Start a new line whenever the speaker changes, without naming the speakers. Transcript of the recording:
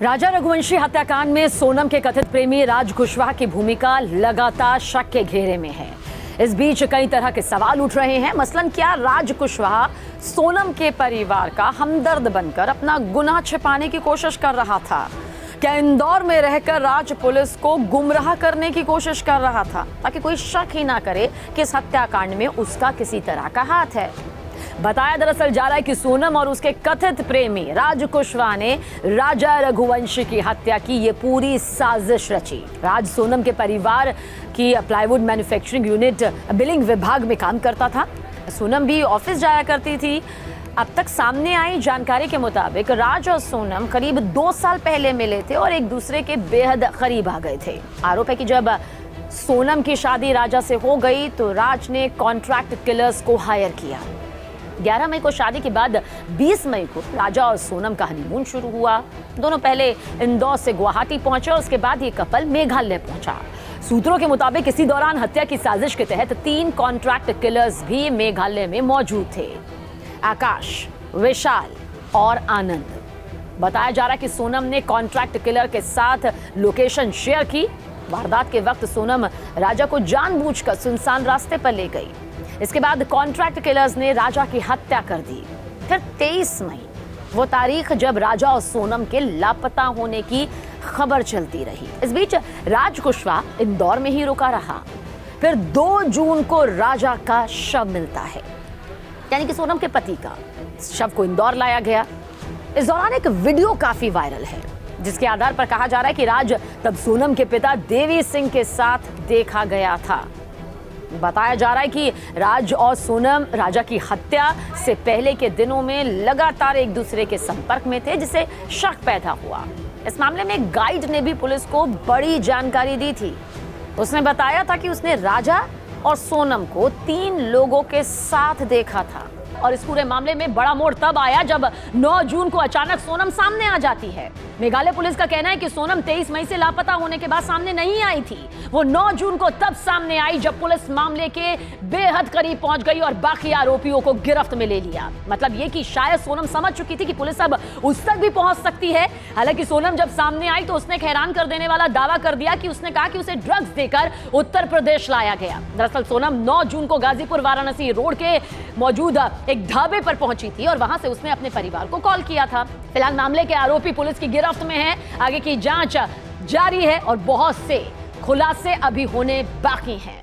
राजा रघुवंशी हत्याकांड में सोनम के कथित प्रेमी राज कुशवाहा की भूमिका लगातार शक के घेरे में है। इस बीच कई तरह के सवाल उठ रहे हैं। मसलन क्या राज कुशवाहा सोनम के परिवार का हमदर्द बनकर अपना गुनाह छिपाने की कोशिश कर रहा था? क्या इंदौर में रहकर राज पुलिस को गुमराह करने की कोशिश कर रहा था ताकि कोई शक ही ना करे कि इस हत्याकांड में उसका किसी तरह का हाथ है? बताया दरअसल जा रहा है कि सोनम और उसके कथित प्रेमी राज कुशवाहा ने राजा रघुवंशी की हत्या की ये पूरी साजिश रची। राज सोनम के परिवार की प्लाईवुड मैन्युफैक्चरिंग यूनिट बिलिंग विभाग में काम करता था। सोनम भी ऑफिस जाया करती थी। अब तक सामने आई जानकारी के मुताबिक राज और सोनम करीब 2 साल पहले मिले थे और एक दूसरे के बेहद करीब आ गए थे। आरोप है कि जब सोनम की शादी राजा से हो गई तो राज ने कॉन्ट्रैक्ट किलर्स को हायर किया। 11 मई को शादी के बाद 20 मई को राजा और सोनम का हनीमून शुरू हुआ। दोनों पहले इंदौर से गुवाहाटी पहुंचे और उसके बाद ये कपल मेघालय पहुंचा। सूत्रों के मुताबिक इसी दौरान हत्या की साजिश के तहत 3 कॉन्ट्रैक्ट किलर्स भी मेघालय में मौजूद थे, आकाश, विशाल और आनंद। बताया जा रहा है कि सोनम ने कॉन्ट्रैक्ट किलर के साथ लोकेशन शेयर की। वारदात के वक्त सोनम राजा को जानबूझकर सुनसान रास्ते पर ले गई। इसके बाद कॉन्ट्रैक्ट किलर्स ने राजा की हत्या कर दी। फिर 23 मई वो तारीख जब राजा और सोनम के लापता होने की खबर चलती रही। इस बीच राज कुशवाहा इंदौर में ही रुका रहा। फिर 2 जून को राजा का शव मिलता है, यानी कि सोनम के पति का शव को इंदौर लाया गया। इस दौरान एक वीडियो काफी वायरल है जिसके आधार पर कहा जा रहा है कि राज तब सोनम के पिता देवी सिंह के साथ देखा गया था। बताया जा रहा है कि राज और सोनम राजा की हत्या से पहले के दिनों में लगातार एक दूसरे के संपर्क में थे, जिससे शक पैदा हुआ। इस मामले में गाइड ने भी पुलिस को बड़ी जानकारी दी थी। उसने बताया था कि उसने राजा और सोनम को 3 लोगों के साथ देखा था। और इस पूरे मामले में बड़ा मोड़ तब आया जब 9 जून को अचानक सोनम सामने आ जाती है। मेघालय पुलिस का कहना है कि सोनम 23 मई से लापता होने के बाद सामने नहीं आई थी। वो 9 जून को तब सामने आई जब पुलिस मामले के बेहद करीब पहुंच गई और बाकी आरोपियों को गिरफ्त में ले लिया। मतलब ये कि शायद सोनम समझ चुकी थी कि पुलिस अब उस तक भी पहुंच सकती है। हालांकि सोनम जब सामने आई तो उसने एक हैरान कर देने वाला दावा कर दिया कि उसने कहा कि उसे ड्रग्स देकर उत्तर प्रदेश लाया गया। दरअसल सोनम 9 जून को गाजीपुर वाराणसी रोड के मौजूद एक ढाबे पर पहुंची थी और वहां से उसने अपने परिवार को कॉल किया था। फिलहाल मामले के आरोपी पुलिस की गिरफ्त में है। आगे की जांच जारी है और बहुत से खुलासे अभी होने बाकी हैं।